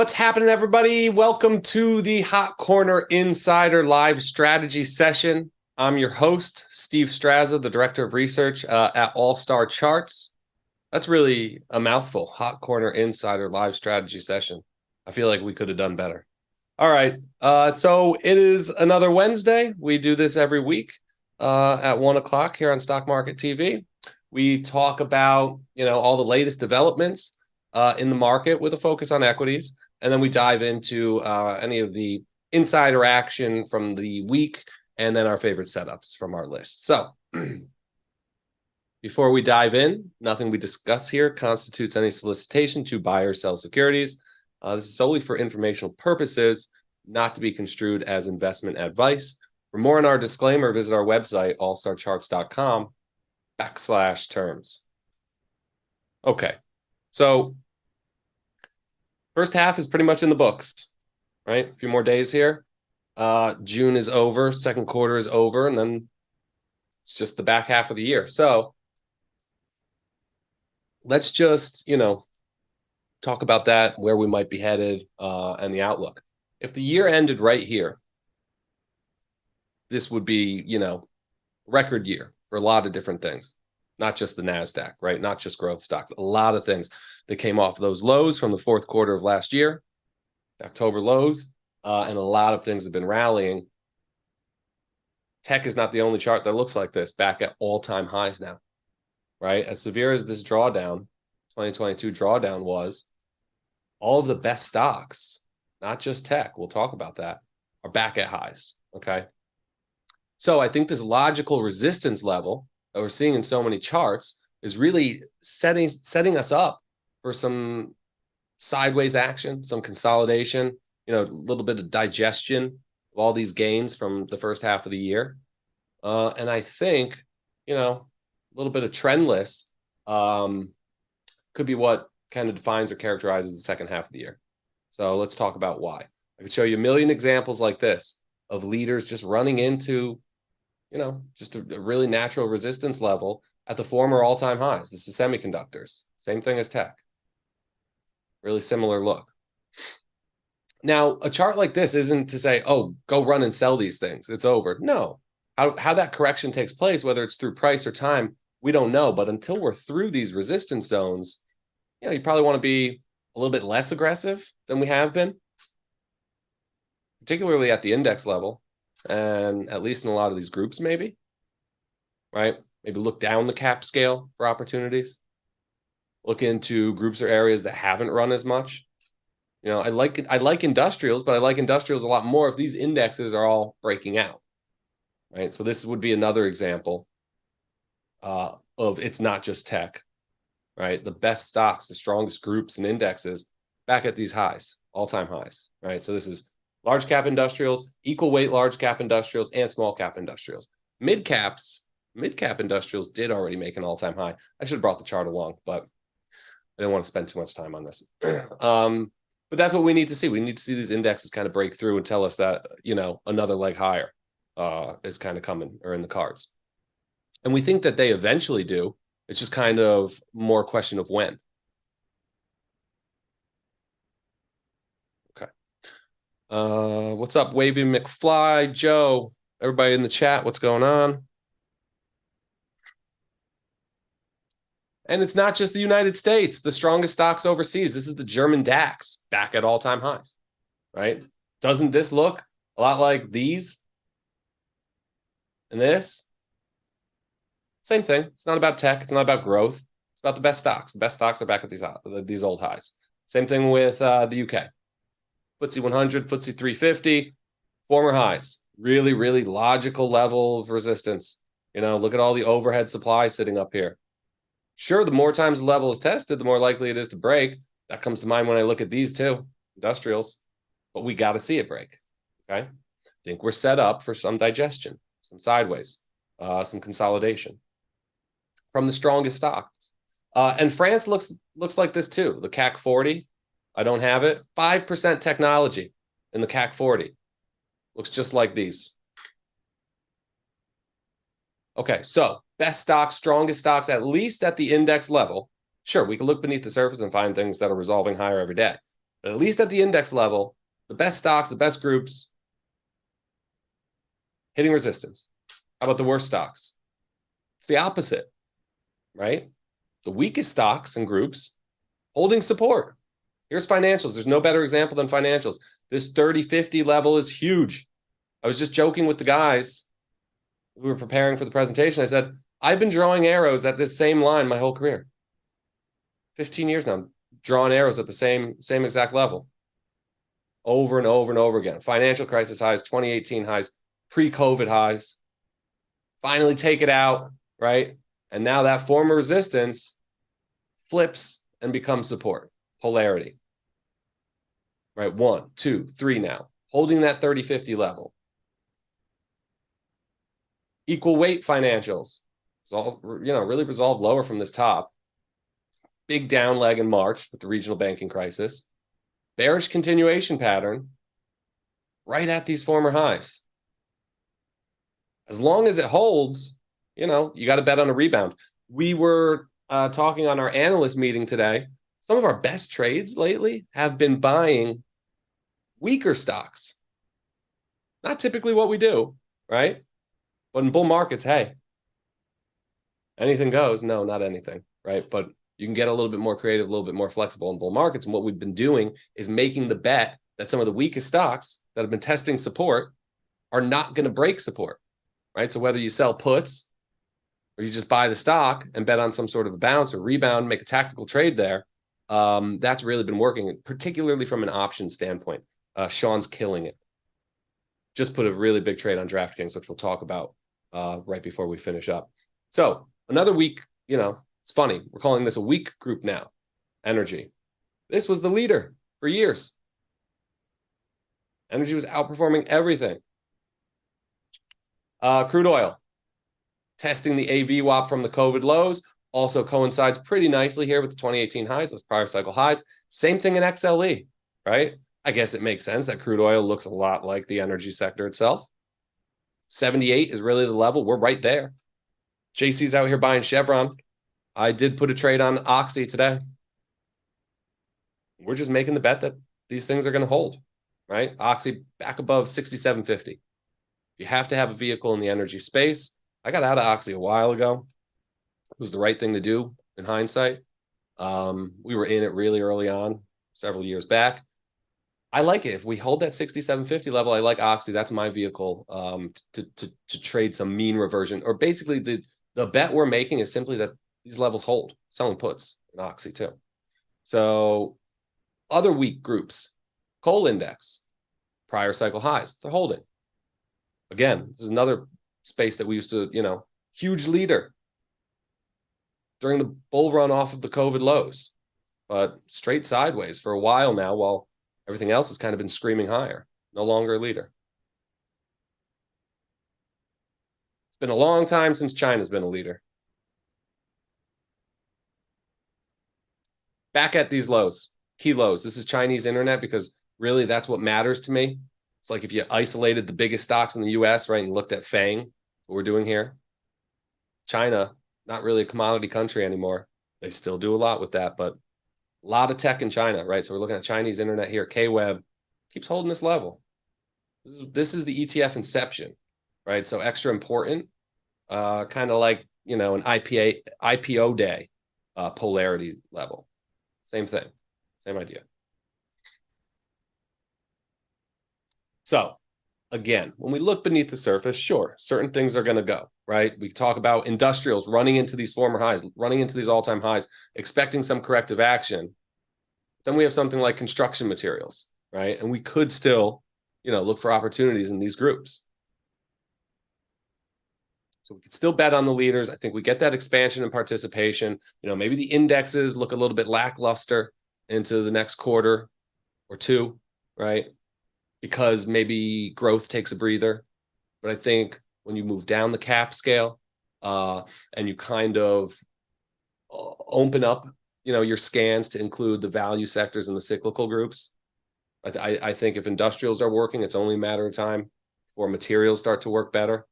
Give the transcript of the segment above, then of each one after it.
What's happening, everybody? Welcome to the Hot Corner Insider Live Strategy Session. I'm your host, Steve Straza, the Director of Research at All Star Charts. That's really a mouthful. Hot Corner Insider Live Strategy Session. I feel like we could have done better. All right. So it is another Wednesday. We do this every week at 1 o'clock here on Stock Market TV. We talk about, all the latest developments in the market with a focus on equities. And then we dive into any of the insider action from the week and then our favorite setups from our list. So before we dive in, nothing we discuss here constitutes any solicitation to buy or sell securities. This is solely for informational purposes, not to be construed as investment advice. For more on our disclaimer, visit our website, allstarcharts.com/terms. Okay, so first half is pretty much in the books, right? A few more days here. June is over, second quarter is over, and then it's just the back half of the year. So let's just, talk about that, where we might be headed, and the outlook. If the year ended right here, this would be, record year for a lot of different things, not just the NASDAQ, right? Not just growth stocks, a lot of things that came off those lows from the fourth quarter of last year, October lows, and a lot of things have been rallying. Tech is not the only chart that looks like this, back at all-time highs now, right? As severe as this drawdown, 2022 drawdown was, all of the best stocks, not just tech, we'll talk about that, are back at highs, okay? So I think this logical resistance level that we're seeing in so many charts is really setting us up for some sideways action, some consolidation, a little bit of digestion of all these gains from the first half of the year. And I think, a little bit of trendless could be what kind of defines or characterizes the second half of the year. So let's talk about why. I could show you a million examples like this of leaders just running into, just a really natural resistance level at the former all-time highs. This is semiconductors, same thing as tech. Really similar look. Now, a chart like this isn't to say, oh, go run and sell these things. It's over. No. How that correction takes place, whether it's through price or time, we don't know. But until we're through these resistance zones, you probably want to be a little bit less aggressive than we have been, particularly at the index level, and at least in a lot of these groups, maybe, right? Maybe look down the cap scale for opportunities. Look into groups or areas that haven't run as much. I like industrials, but I like industrials a lot more if these indexes are all breaking out, right? So this would be another example of it's not just tech, right? The best stocks, the strongest groups and indexes back at these highs, all-time highs, right? So this is large cap industrials, equal weight large cap industrials, and small cap industrials. Mid cap industrials did already make an all-time high. I should have brought the chart along, but I didn't want to spend too much time on this. But that's what we need to see. We need to see these indexes kind of break through and tell us that, another leg higher is kind of coming or in the cards. And we think that they eventually do. It's just kind of more a question of when. Okay. What's up, Wavy McFly, Joe, everybody in the chat, what's going on? And it's not just the United States, the strongest stocks overseas. This is the German DAX back at all-time highs, right? Doesn't this look a lot like these and this? Same thing. It's not about tech. It's not about growth. It's about the best stocks. The best stocks are back at these old highs. Same thing with the UK. FTSE 100, FTSE 350, former highs. Really, really logical level of resistance. Look at all the overhead supply sitting up here. Sure, the more times the level is tested, the more likely it is to break. That comes to mind when I look at these two, industrials. But we got to see it break, okay? I think we're set up for some digestion, some sideways, some consolidation from the strongest stocks. And France looks like this too. The CAC 40, I don't have it. 5% technology in the CAC 40. Looks just like these. Okay, so best stocks, strongest stocks, at least at the index level. Sure, we can look beneath the surface and find things that are resolving higher every day. But at least at the index level, the best stocks, the best groups, hitting resistance. How about the worst stocks? It's the opposite, right? The weakest stocks and groups holding support. Here's financials. There's no better example than financials. This 30-50 level is huge. I was just joking with the guys who were preparing for the presentation. I said, I've been drawing arrows at this same line my whole career. 15 years now, I'm drawing arrows at the same exact level. Over and over and over again. Financial crisis highs, 2018 highs, pre-COVID highs. Finally take it out, right? And now that form of resistance flips and becomes support. Polarity. Right? 1, 2, 3 now. Holding that 30-50 level. Equal weight financials. It's all, really resolved lower from this top. Big down leg in March with the regional banking crisis. Bearish continuation pattern right at these former highs. As long as it holds, you got to bet on a rebound. We were talking on our analyst meeting today. Some of our best trades lately have been buying weaker stocks. Not typically what we do, right? But in bull markets, hey, anything goes. No, not anything, right? But you can get a little bit more creative, a little bit more flexible in bull markets. And what we've been doing is making the bet that some of the weakest stocks that have been testing support are not going to break support, right? So whether you sell puts or you just buy the stock and bet on some sort of a bounce or rebound, make a tactical trade there, that's really been working, particularly from an option standpoint. Sean's killing it. Just put a really big trade on DraftKings, which we'll talk about right before we finish up. So another week, it's funny. We're calling this a weak group now. Energy. This was the leader for years. Energy was outperforming everything. Crude oil. Testing the AV-WAP from the COVID lows. Also coincides pretty nicely here with the 2018 highs, those prior cycle highs. Same thing in XLE, right? I guess it makes sense that crude oil looks a lot like the energy sector itself. 78 is really the level. We're right there. JC's out here buying Chevron. I did put a trade on Oxy today. We're just making the bet that these things are going to hold, right? Oxy back above 67.50. You have to have a vehicle in the energy space. I got out of Oxy a while ago. It was the right thing to do in hindsight. We were in it really early on, several years back. I like it. If we hold that 67.50 level, I like Oxy. That's my vehicle to trade some mean reversion. Or basically the bet we're making is simply that these levels hold. Selling puts in Oxy too. So other weak groups, coal index, prior cycle highs, they're holding. Again, this is another space that we used to, huge leader during the bull run off of the COVID lows, but straight sideways for a while now while everything else has kind of been screaming higher. No longer a leader. It's been a long time since China's been a leader. Back at these lows, key lows. This is Chinese internet because really that's what matters to me. It's like if you isolated the biggest stocks in the US, right, and looked at FANG, what we're doing here. China, not really a commodity country anymore. They still do a lot with that, but a lot of tech in China, right? So we're looking at Chinese internet here. KWeb keeps holding this level. This is the ETF inception, right? So extra important, kind of like, an IPO day polarity level. Same thing, same idea. So again, when we look beneath the surface, sure, certain things are going to go, right? We talk about industrials running into these former highs, running into these all-time highs, expecting some corrective action. Then we have something like construction materials, right? And we could still, look for opportunities in these groups. So we could still bet on the leaders. I think we get that expansion and participation. Maybe the indexes look a little bit lackluster into the next quarter or two, right? Because maybe growth takes a breather. But I think when you move down the cap scale and you kind of open up, your scans to include the value sectors and the cyclical groups, I think if industrials are working, it's only a matter of time before materials start to work better.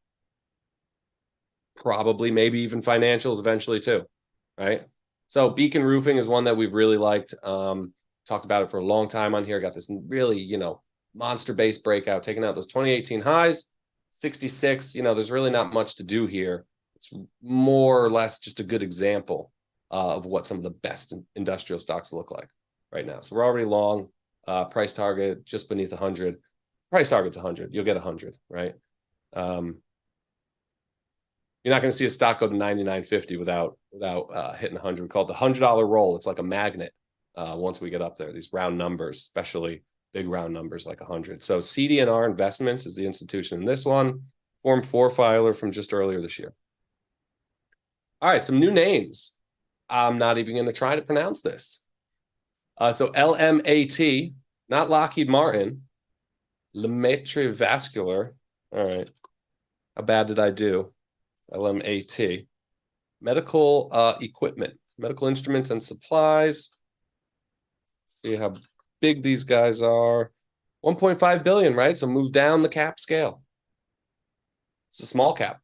Probably, maybe even financials eventually too, right? So Beacon Roofing is one that we've really liked. Talked about it for a long time on here. Got this really, monster-based breakout, taking out those 2018 highs, 66. There's really not much to do here. It's more or less just a good example of what some of the best industrial stocks look like right now. So we're already long. Price target just beneath 100. Price target's 100. You'll get 100, right? You're not going to see a stock go to 99.50 without hitting 100. We call it the $100 roll. It's like a magnet once we get up there. These round numbers, especially big round numbers like 100. So CD&R Investments is the institution in this one. Form 4 filer from just earlier this year. All right, some new names. I'm not even going to try to pronounce this. So LMAT, not Lockheed Martin. Lemaitre Vascular. All right. How bad did I do? LMAT. Medical equipment, medical instruments and supplies. Let's see how big these guys are. 1.5 billion, right? So move down the cap scale. It's a small cap.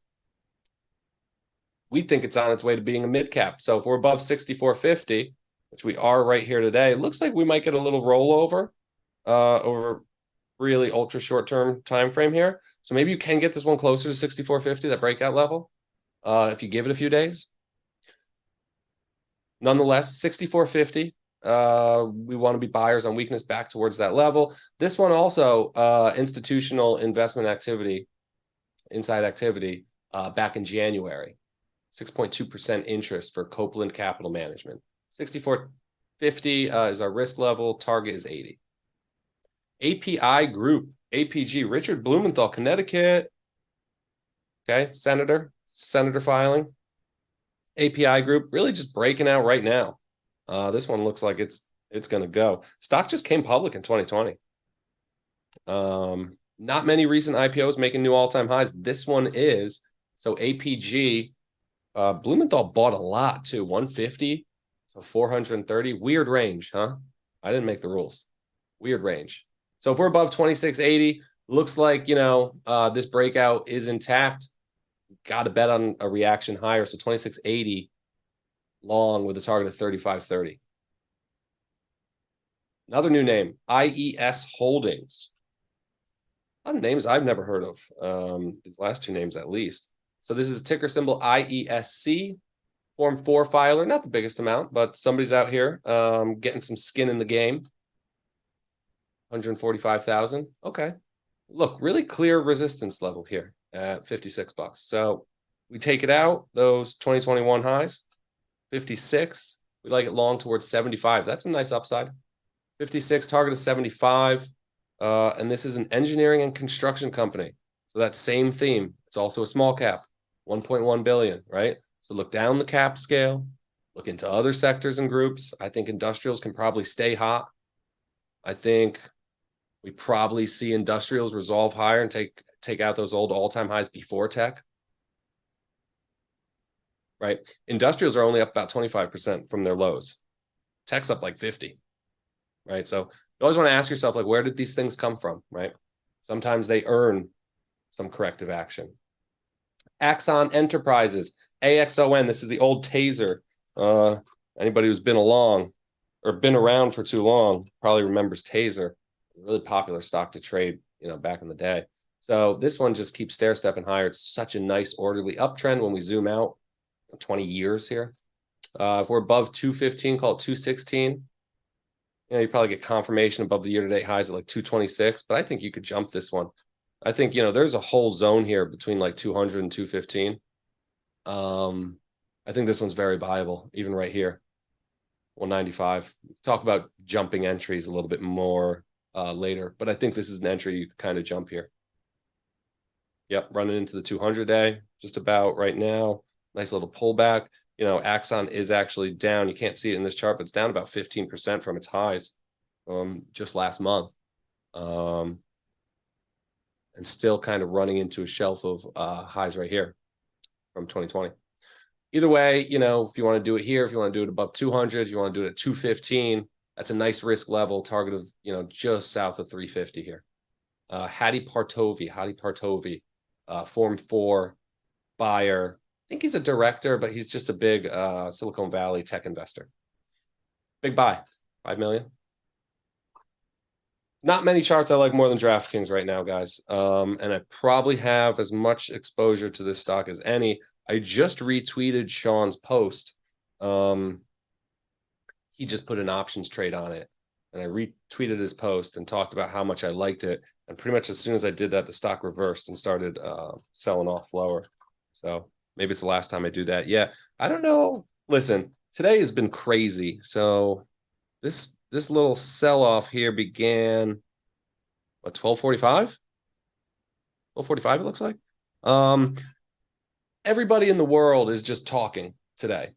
We think it's on its way to being a mid cap. So if we're above 64.50, which we are right here today, it looks like we might get a little rollover over really ultra short-term time frame here. So maybe you can get this one closer to 64.50, that breakout level, if you give it a few days. Nonetheless, 64.50. We want to be buyers on weakness back towards that level. This one also institutional investment activity, inside activity back in January. 6.2% interest for Copeland Capital Management. 64.50 is our risk level. Target is 80. API Group, APG, Richard Blumenthal, Connecticut. Okay, Senator filing. API Group, really just breaking out right now. This one looks like it's going to go. Stock just came public in 2020. Not many recent IPOs making new all-time highs. This one is. So APG, Blumenthal bought a lot too, 150 to 430. Weird range, huh? I didn't make the rules. Weird range. So if we're above 26.80, looks like, this breakout is intact. Got to bet on a reaction higher. So 26.80 long with a target of 35.30. Another new name, IES Holdings. A lot of names I've never heard of. These last two names at least. So this is ticker symbol IESC, Form 4 filer. Not the biggest amount, but somebody's out here getting some skin in the game. 145,000. Okay. Look, really clear resistance level here at 56 bucks. So we take it out, those 2021 highs, 56. We like it long towards 75. That's a nice upside. 56, target is 75. And this is an engineering and construction company. So that same theme. It's also a small cap, 1.1 billion, right? So look down the cap scale, look into other sectors and groups. I think industrials can probably stay hot. I think we probably see industrials resolve higher and take out those old all-time highs before tech. Right? Industrials are only up about 25% from their lows. Tech's up like 50. Right? So you always want to ask yourself, like, where did these things come from? Right? Sometimes they earn some corrective action. Axon Enterprises, AXON. This is the old Taser. Anybody who's been along or been around for too long probably remembers Taser. Really popular stock to trade, back in the day. So this one just keeps stair-stepping higher. It's such a nice orderly uptrend when we zoom out 20 years here. If we're above 215, call it 216. You probably get confirmation above the year-to-date highs at like 226, but I think you could jump this one. I think, there's a whole zone here between like 200 and 215. I think this one's very viable, even right here. 195. Talk about jumping entries a little bit more later, but I think this is an entry you could kind of jump here. Yep, running into the 200-day just about right now. Nice little pullback. Axon is actually down. You can't see it in this chart, but it's down about 15% from its highs just last month. And still kind of running into a shelf of highs right here from 2020. Either way, if you want to do it here, if you want to do it above 200, you want to do it at 215, that's a nice risk level target of, just south of 350 here. Hadi Partovi, Form 4 buyer. I think he's a director, but he's just a big Silicon Valley tech investor. Big buy, 5 million. Not many charts I like more than DraftKings right now, guys. And I probably have as much exposure to this stock as any. I just retweeted Sean's post. He just put an options trade on it, and I retweeted his post and talked about how much I liked it. And pretty much as soon as I did that, the stock reversed and started selling off lower. So maybe it's the last time I do that. Yeah, I don't know. Listen, today has been crazy. So this little sell off here began at 12:45. 12:45 it looks like. Everybody in the world is just talking today.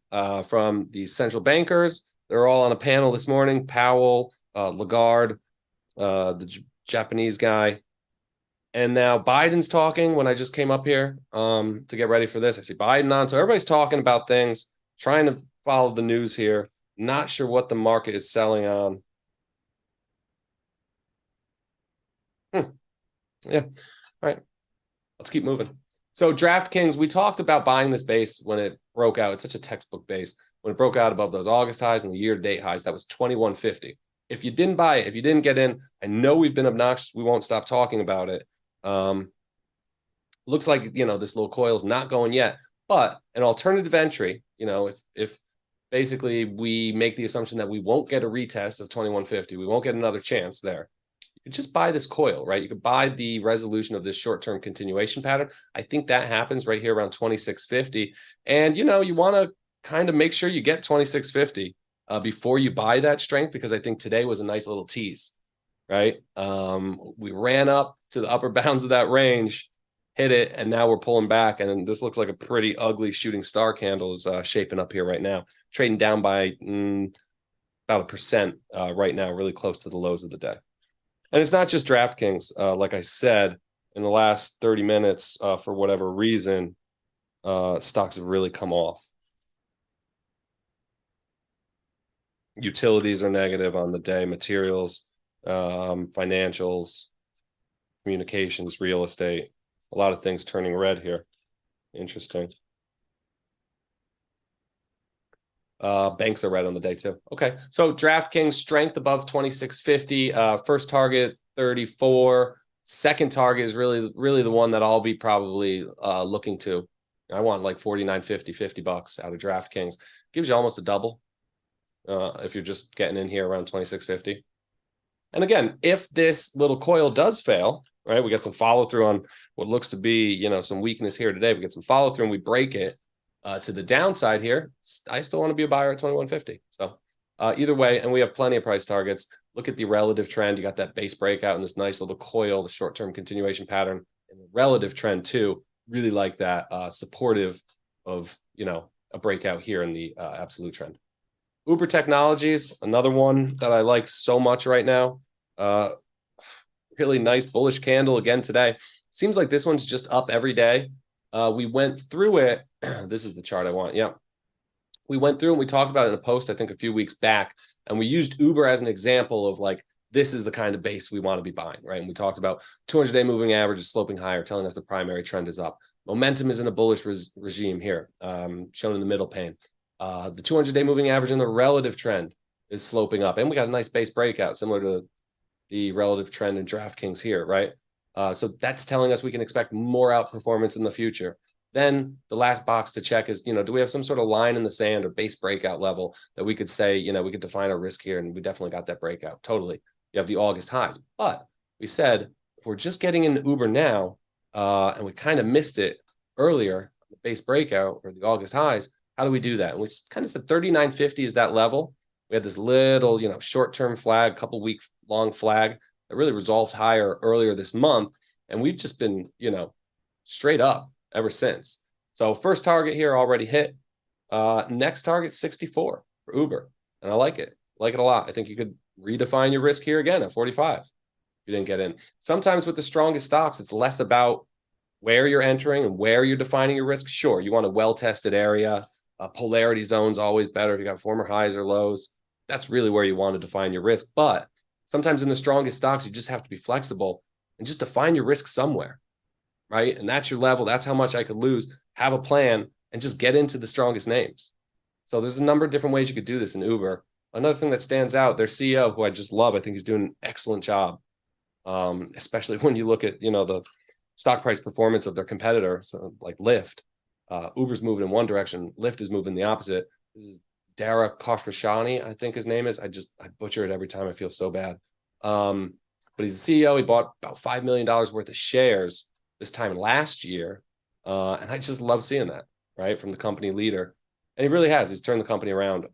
From the central bankers, they're all on a panel this morning. Powell, Lagarde, the Japanese guy, and now Biden's talking. When I just came up here to get ready for this, I see Biden on. So everybody's talking about things, trying to follow the news here. Not sure what the market is selling on. Yeah. All right. Let's keep moving. So DraftKings, we talked about buying this base when it broke out. It's such a textbook base. When it broke out above those August highs and the year-to-date highs, that was 21.50. If you didn't buy it, if you didn't get in, I know we've been obnoxious. We won't stop talking about it. Looks like, this little coil is not going yet, but an alternative entry, if basically we make the assumption that we won't get a retest of 21.50, we won't get another chance there. You could just buy this coil, right? You could buy the resolution of this short-term continuation pattern. I think that happens right here around 26.50. And, you want to kind of make sure you get 26.50 before you buy that strength, because I think today was a nice little tease, right? We ran up to the upper bounds of that range, hit it, and now we're pulling back. And this looks like a pretty ugly shooting star candle is shaping up here right now, trading down by about 1% right now, really close to the lows of the day. And it's not just DraftKings. Like I said, in the last 30 minutes, for whatever reason, stocks have really come off. Utilities are negative on the day, materials, financials, communications, real estate, a lot of things turning red here. Interesting. Banks are red on the day too. Okay, so DraftKings strength above 26.50. First target 34. Second target is really the one that I'll be probably looking to. I want like 49.50, $50 out of DraftKings. Gives you almost a double if you're just getting in here around 26.50. And again, if this little coil does fail, right, we get some follow through on what looks to be, some weakness here today. We get some follow through and we break it to the downside here, I still want to be a buyer at 21.50. So either way, and we have plenty of price targets. Look at the relative trend. You got that base breakout and this nice little coil, the short-term continuation pattern, and the relative trend too. Really like that, supportive of, a breakout here in the absolute trend. Uber Technologies, another one that I like so much right now. Really nice bullish candle again today. Seems like this one's just up every day. We went through it. This is the chart I want. Yeah. We went through and we talked about it in a post, I think a few weeks back, and we used Uber as an example of like, this is the kind of base we want to be buying, right? And we talked about 200-day moving average is sloping higher, telling us the primary trend is up. Momentum is in a bullish regime here, shown in the middle pane. The 200-day moving average and the relative trend is sloping up. And we got a nice base breakout, similar to the relative trend in DraftKings here, right? So that's telling us we can expect more outperformance in the future. Then the last box to check is, do we have some sort of line in the sand or base breakout level that we could say, we could define our risk here, and we definitely got that breakout. Totally. You have the August highs. But we said, if we're just getting into Uber now, and we kind of missed it earlier, the base breakout or the August highs, how do we do that? And we kind of said 39.50 is that level. We had this little, short-term flag, couple week long flag that really resolved higher earlier this month. And we've just been, straight up ever since. So first target here already hit. Next target 64 for Uber. And I like it. Like it a lot. I think you could redefine your risk here again at 45 if you didn't get in. Sometimes with the strongest stocks, it's less about where you're entering and where you're defining your risk. Sure, you want a well-tested area. Polarity zone's always better if you got former highs or lows. That's really where you want to define your risk. But sometimes in the strongest stocks, you just have to be flexible and just define your risk somewhere, right? And that's your level. That's how much I could lose. Have a plan and just get into the strongest names. So there's a number of different ways you could do this in Uber. Another thing that stands out, their CEO, who I just love, I think he's doing an excellent job. especially when you look at, the stock price performance of their competitor, so like Lyft. Uber's moving in one direction, Lyft is moving the opposite. This is Dara Khosrowshahi, I think his name is. I butcher it every time. I feel so bad. But he's the CEO. He bought about $5 million worth of shares this time last year. And I just love seeing that, right, from the company leader. And he really has. He's turned the company around.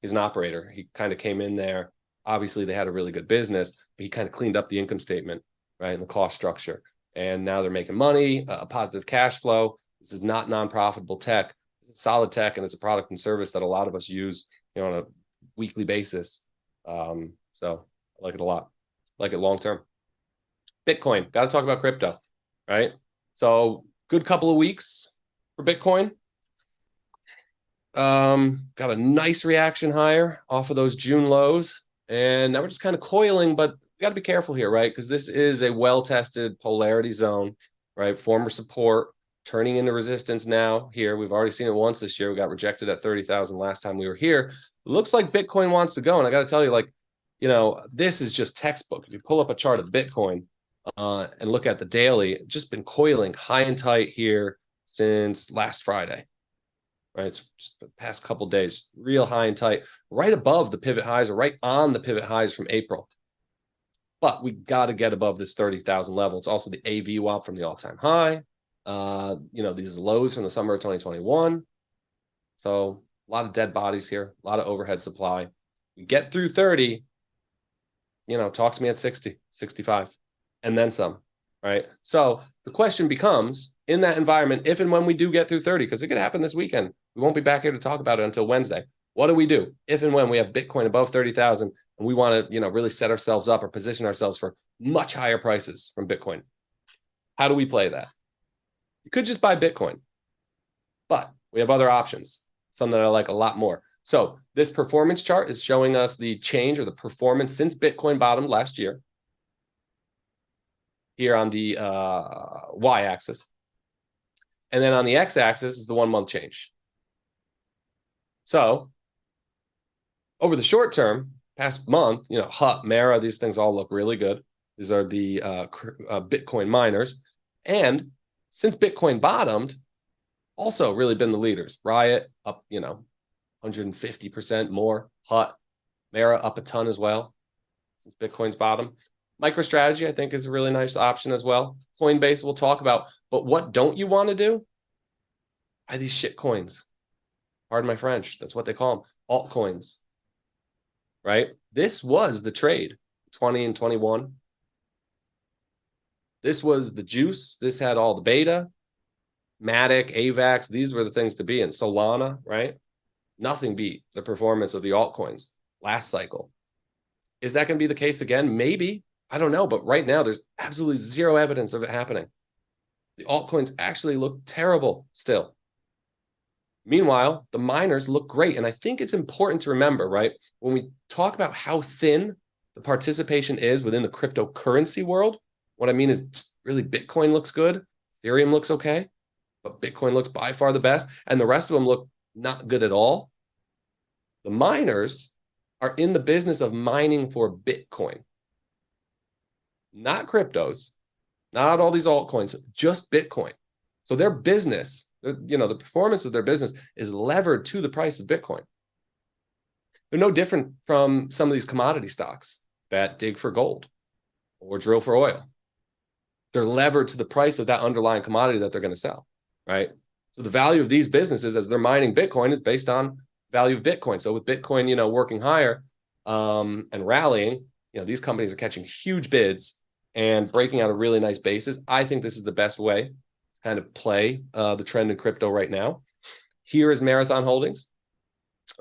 He's an operator. He kind of came in there. Obviously, they had a really good business, but he kind of cleaned up the income statement, right, and the cost structure. And now they're making money, a positive cash flow. This is not non-profitable tech. This is solid tech, and it's a product and service that a lot of us use, on a weekly basis. So I like it a lot. Like it long term. Bitcoin. Got to talk about crypto, right? So good couple of weeks for Bitcoin. Got a nice reaction higher off of those June lows. And now we're just kind of coiling, but we got to be careful here, right? Because this is a well-tested polarity zone, right? Former support turning into resistance now here. We've already seen it once this year. We got rejected at 30,000 last time we were here. It looks like Bitcoin wants to go. And I got to tell you, this is just textbook. If you pull up a chart of Bitcoin and look at the daily, just been coiling high and tight here since last Friday. Right, it's just the past couple of days, real high and tight, right above the pivot highs or right on the pivot highs from April. But we got to get above this 30,000 level. It's also the AV WAP from the all-time high. These lows from the summer of 2021. So a lot of dead bodies here, a lot of overhead supply. We get through 30, talk to me at 60, 65, and then some, right? So the question becomes, in that environment, if and when we do get through 30, because it could happen this weekend, we won't be back here to talk about it until Wednesday. What do we do if and when we have Bitcoin above 30,000 and we want to, really set ourselves up or position ourselves for much higher prices from Bitcoin? How do we play that? You could just buy Bitcoin, but we have other options, some that I like a lot more. So this performance chart is showing us the change or the performance since Bitcoin bottomed last year here on the y-axis. And then on the x-axis is the 1 month change. So over the short term, past month, HUT, Mara, these things all look really good. These are the Bitcoin miners. And since Bitcoin bottomed, also really been the leaders. Riot up, 150% more. HUT, Mara up a ton as well since Bitcoin's bottom. MicroStrategy, I think, is a really nice option as well. Coinbase we'll talk about. But what don't you want to do? Buy these shit coins. Pardon my French. That's what they call them. Altcoins. Right? This was the trade, 20 and 21. This was the juice. This had all the beta. Matic, AVAX, these were the things to be in. Solana, right? Nothing beat the performance of the altcoins last cycle. Is that going to be the case again? Maybe. I don't know. But right now, there's absolutely zero evidence of it happening. The altcoins actually look terrible still. Meanwhile, the miners look great. And I think it's important to remember, right, when we talk about how thin the participation is within the cryptocurrency world, what I mean is just really Bitcoin looks good. Ethereum looks okay. But Bitcoin looks by far the best. And the rest of them look not good at all. The miners are in the business of mining for Bitcoin. Not cryptos, not all these altcoins, just Bitcoin. So their business, the performance of their business is levered to the price of Bitcoin. They're no different from some of these commodity stocks that dig for gold or drill for oil. They're levered to the price of that underlying commodity that they're going to sell, right? So the value of these businesses as they're mining Bitcoin is based on value of Bitcoin. So with Bitcoin, working higher and rallying, these companies are catching huge bids and breaking out a really nice basis. I think this is the best way to kind of play the trend in crypto right now. Here is Marathon Holdings.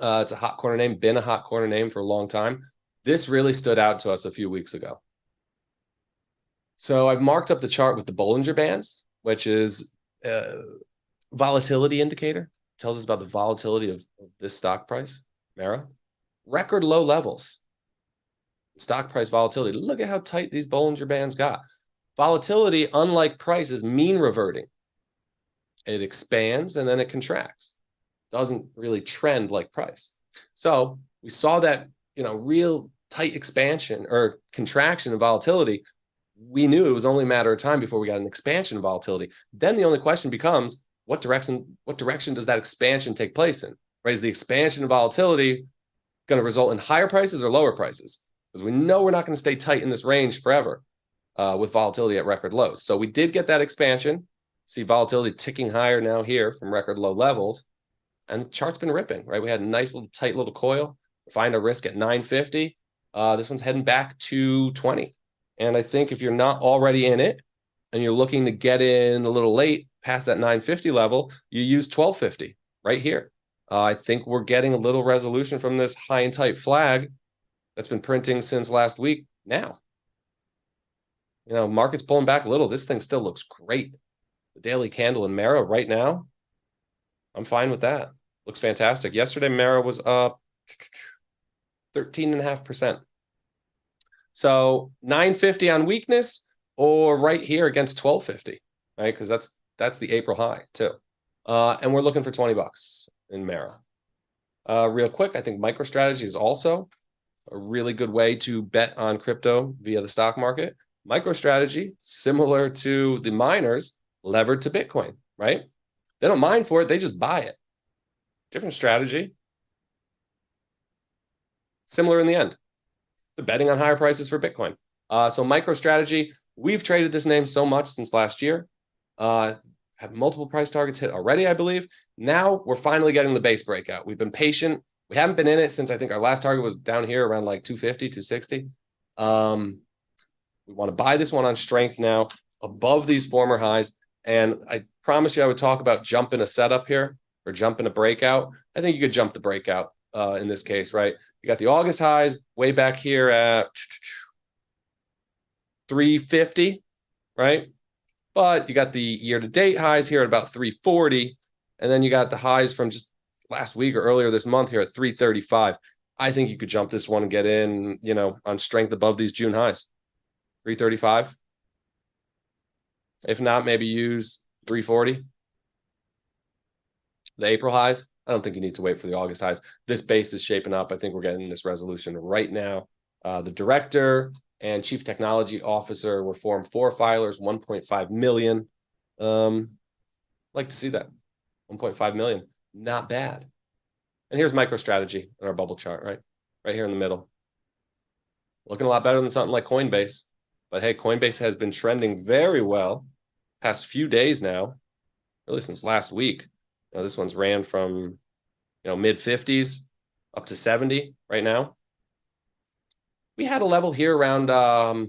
It's a hot corner name, been a hot corner name for a long time. This really stood out to us a few weeks ago. So I've marked up the chart with the Bollinger Bands, which is a volatility indicator. It tells us about the volatility of this stock price, Mara. Record low levels. Stock price volatility. Look at how tight these Bollinger Bands got. Volatility, unlike price, is mean reverting. It expands and then it contracts. Doesn't really trend like price. So we saw that, real tight expansion or contraction in volatility we knew it was only a matter of time before we got an expansion of volatility. Then the only question becomes, what direction does that expansion take place in? Right? Is the expansion of volatility going to result in higher prices or lower prices? Because we know we're not going to stay tight in this range forever with volatility at record lows. So we did get that expansion. See volatility ticking higher now here from record low levels. And the chart's been ripping, right? We had a nice little tight little coil. Find a risk at 950. This one's heading back to 20. And I think if you're not already in it and you're looking to get in a little late past that 950 level, you use 1250 right here. I think we're getting a little resolution from this high and tight flag that's been printing since last week now. You know, market's pulling back a little. This thing still looks great. The daily candle in Mara right now, I'm fine with that. Looks fantastic. Yesterday, Mara was up 13.5%. So 950 on weakness or right here against 1250, right? Because that's the April high too. And we're looking for 20 bucks in Mara. Real quick, I think MicroStrategy is also a really good way to bet on crypto via the stock market. MicroStrategy, similar to the miners, levered to Bitcoin, right? They don't mine for it, they just buy it. Different strategy. Similar in the end. They're betting on higher prices for Bitcoin. So MicroStrategy, we've traded this name so much since last year. Have multiple price targets hit already, I believe. Now we're finally getting the base breakout. We've been patient. We haven't been in it since I think our last target was down here around like 250, 260. We want to buy this one on strength now above these former highs. And I promise you I would talk about jumping a setup here or jumping a breakout. I think you could jump the breakout in this case, right? You got the August highs way back here at 350, right? But you got the year-to-date highs here at about 340. And then you got the highs from just last week or earlier this month here at 335. I think you could jump this one and get in, you know, on strength above these June highs. 335. If not, maybe use 340. The April highs, I don't think you need to wait for the August highs. This base is shaping up. I think we're getting this resolution right now. The director and chief technology officer were formed 4 filers, 1.5 million. Like to see that. 1.5 million. Not bad. And here's MicroStrategy in our bubble chart, right? Right here in the middle. Looking a lot better than something like Coinbase. But hey, Coinbase has been trending very well past few days now, really since last week. You know, this one's ran from, mid 50s up to 70 right now. We had a level here around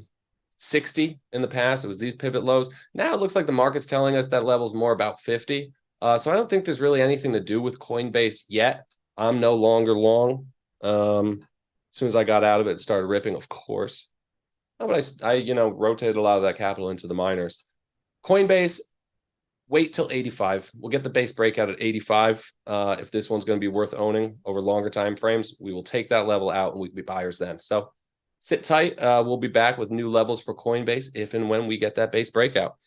60 in the past. It was these pivot lows. Now it looks like the market's telling us that level's more about 50. So I don't think there's really anything to do with Coinbase yet. I'm no longer long. As soon as I got out of it, it started ripping, of course. But I rotated a lot of that capital into the miners. Coinbase, wait till 85. We'll get the base breakout at 85. If this one's going to be worth owning over longer time frames, we will take that level out and we can be buyers then. So sit tight. We'll be back with new levels for Coinbase if and when we get that base breakout.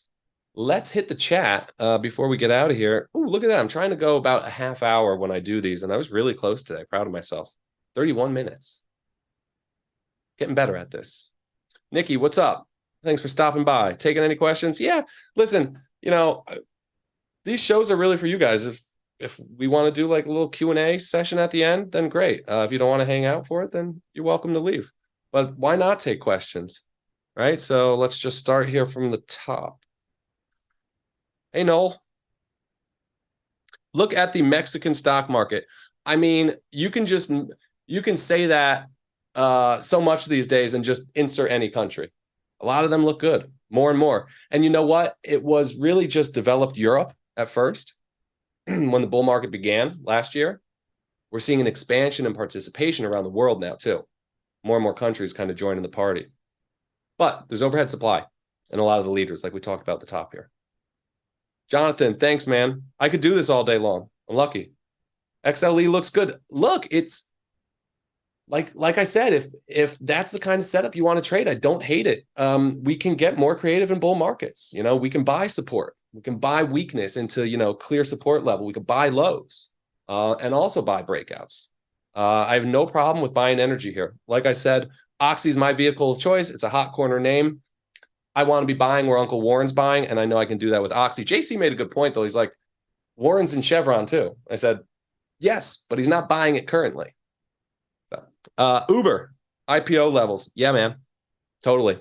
Let's hit the chat before we get out of here. Ooh, look at that. I'm trying to go about a half hour when I do these, and I was really close today. Proud of myself. 31 minutes. Getting better at this. Nikki, what's up? Thanks for stopping by. Taking any questions? Yeah, listen, these shows are really for you guys. If we want to do like a little Q&A session at the end, then great. If you don't want to hang out for it, then you're welcome to leave. But why not take questions, right? So let's just start here from the top. Hey, Noel. Look at the Mexican stock market. I mean, you can say that so much these days and just insert any country. A lot of them look good, more and more. And you know what? It was really just developed Europe at first when the bull market began last year. We're seeing an expansion and participation around the world now too. More and more countries kind of joining the party. But there's overhead supply and a lot of the leaders, like we talked about at the top here. Jonathan, thanks, man. I could do this all day long. I'm lucky. XLE looks good. Look, it's like I said, if that's the kind of setup you want to trade, I don't hate it. We can get more creative in bull markets. We can buy support. We can buy weakness into, clear support level. We can buy lows and also buy breakouts. I have no problem with buying energy here. Like I said, Oxy is my vehicle of choice. It's a hot corner name. I want to be buying where Uncle Warren's buying, and I know I can do that with Oxy. JC made a good point, though. He's like, Warren's in Chevron, too. I said, yes, but he's not buying it currently. So, Uber, IPO levels. Yeah, man. Totally.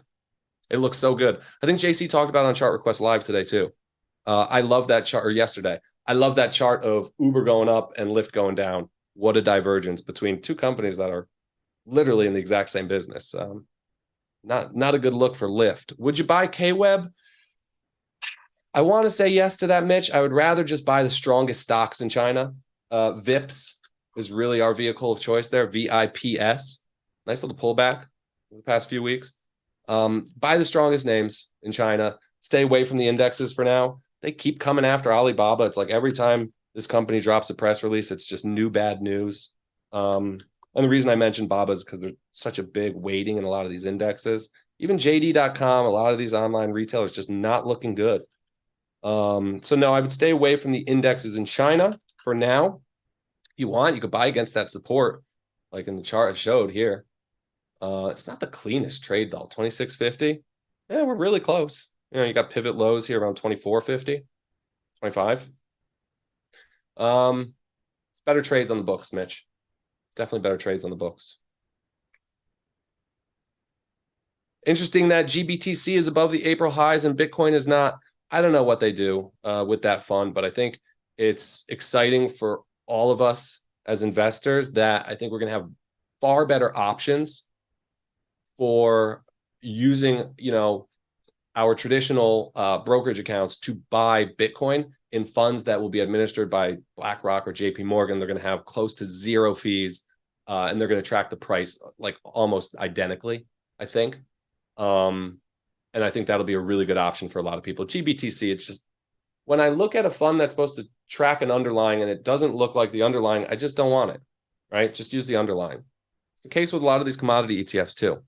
It looks so good. I think JC talked about it on Chart Request Live today, too. I love that chart, or yesterday. I love that chart of Uber going up and Lyft going down. What a divergence between two companies that are literally in the exact same business. Not a good look for Lyft. Would you buy KWeb? I want to say yes to that, Mitch. I would rather just buy the strongest stocks in China. VIPS is really our vehicle of choice there. VIPS. Nice little pullback in the past few weeks. Buy the strongest names in China. Stay away from the indexes for now. They keep coming after Alibaba. It's like every time this company drops a press release, it's just new bad news. And the reason I mentioned Baba is because there's such a big weighting in a lot of these indexes. Even JD.com, a lot of these online retailers just not looking good. So no, I would stay away from the indexes in China for now. If you want, you could buy against that support, like in the chart I showed here. It's not the cleanest trade though. 26.50. Yeah, we're really close. You got pivot lows here around 24.50, 25. Better trades on the books, Mitch. Definitely better trades on the books. Interesting that GBTC is above the April highs and Bitcoin is not. I don't know what they do with that fund, but I think it's exciting for all of us as investors that I think we're going to have far better options for using, our traditional brokerage accounts to buy Bitcoin in funds that will be administered by BlackRock or JP Morgan. They're going to have close to zero fees, and they're going to track the price like almost identically, I think. And I think that'll be a really good option for a lot of people. GBTC, it's just, when I look at a fund that's supposed to track an underlying and it doesn't look like the underlying, I just don't want it, right? Just use the underlying. It's the case with a lot of these commodity ETFs too.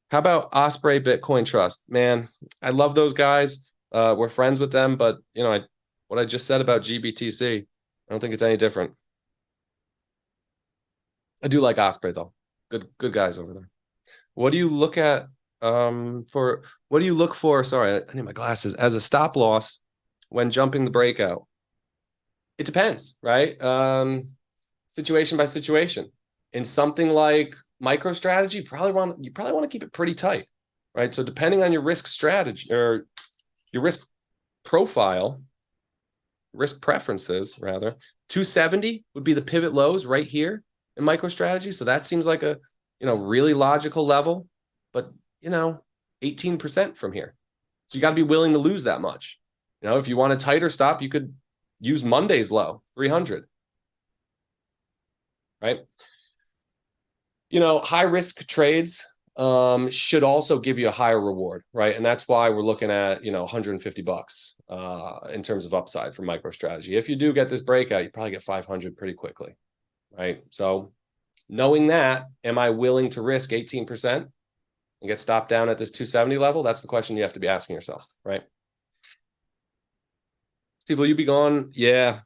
How about Osprey Bitcoin Trust? Man, I love those guys. We're friends with them, but what I just said about GBTC, I don't think it's any different. I do like Osprey though. Good guys over there. What do you look at what do you look for? Sorry, I need my glasses. As a stop loss when jumping the breakout? It depends, right? Situation by situation. In something like MicroStrategy, you probably want to keep it pretty tight, right? So depending on your risk strategy or your risk profile, risk preferences rather, 270 would be the pivot lows right here in MicroStrategy. So that seems like a really logical level, but 18% from here. So you got to be willing to lose that much. If you want a tighter stop, you could use Monday's low, 300. Right? High risk trades should also give you a higher reward, right? And that's why we're looking at, $150 in terms of upside for MicroStrategy. If you do get this breakout, you probably get 500 pretty quickly, right? So knowing that, am I willing to risk 18% and get stopped down at this 270 level? That's the question you have to be asking yourself, right? Steve, will you be gone? Yeah.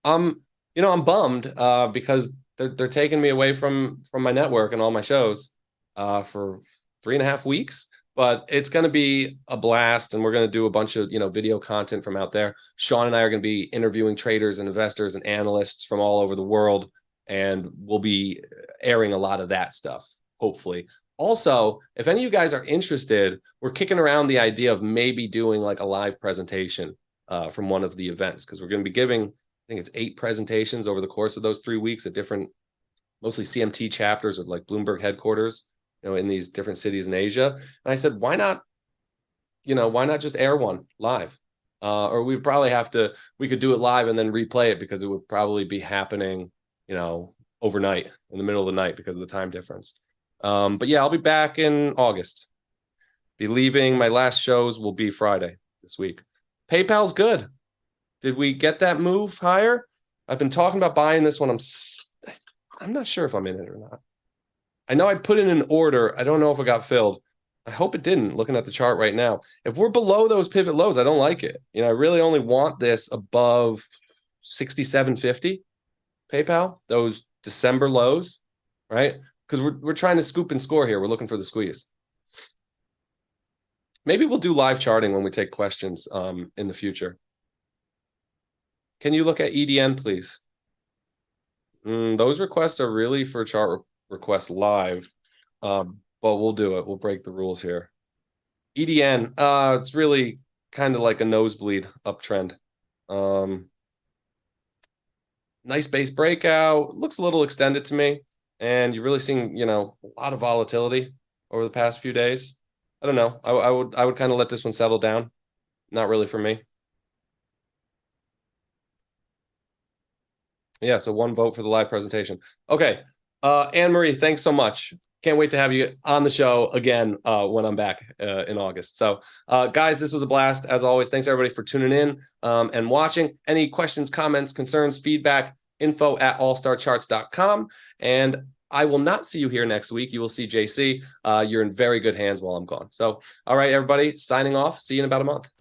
I'm bummed because they're taking me away from my network and all my shows for 3.5 weeks. But it's going to be a blast, and we're going to do a bunch of video content from out there. Sean and I are going to be interviewing traders and investors and analysts from all over the world, and we'll be airing a lot of that stuff, hopefully. Also, if any of you guys are interested, we're kicking around the idea of maybe doing like a live presentation from one of the events, because we're going to be giving, I think it's 8 presentations over the course of those 3 weeks at different, mostly CMT chapters or like Bloomberg headquarters, in these different cities in Asia. And I said, why not just air one live? Or we could do it live and then replay it, because it would probably be happening, overnight in the middle of the night because of the time difference. But yeah, I'll be back in August. Be leaving. My last shows will be Friday this week. PayPal's good. Did we get that move higher? I've been talking about buying this one. I'm not sure if I'm in it or not. I know I put in an order. I don't know if it got filled. I hope it didn't, looking at the chart right now. If we're below those pivot lows, I don't like it. I really only want this above 67.50 PayPal, those December lows, right? Because we're trying to scoop and score here. We're looking for the squeeze. Maybe we'll do live charting when we take questions in the future. Can you look at EDN, please? Those requests are really for chart requests live, but we'll do it. We'll break the rules here. EDN, it's really kind of like a nosebleed uptrend. Nice base breakout. Looks a little extended to me. And you're really seeing, a lot of volatility over the past few days. I don't know. I would kind of let this one settle down. Not really for me. Yeah, so one vote for the live presentation. Okay. Anne-Marie, thanks so much. Can't wait to have you on the show again when I'm back in August. So, guys, this was a blast. As always, thanks everybody for tuning in and watching. Any questions, comments, concerns, feedback, info@allstarcharts.com. And I will not see you here next week. You will see JC. You're in very good hands while I'm gone. So, all right, everybody, signing off. See you in about a month.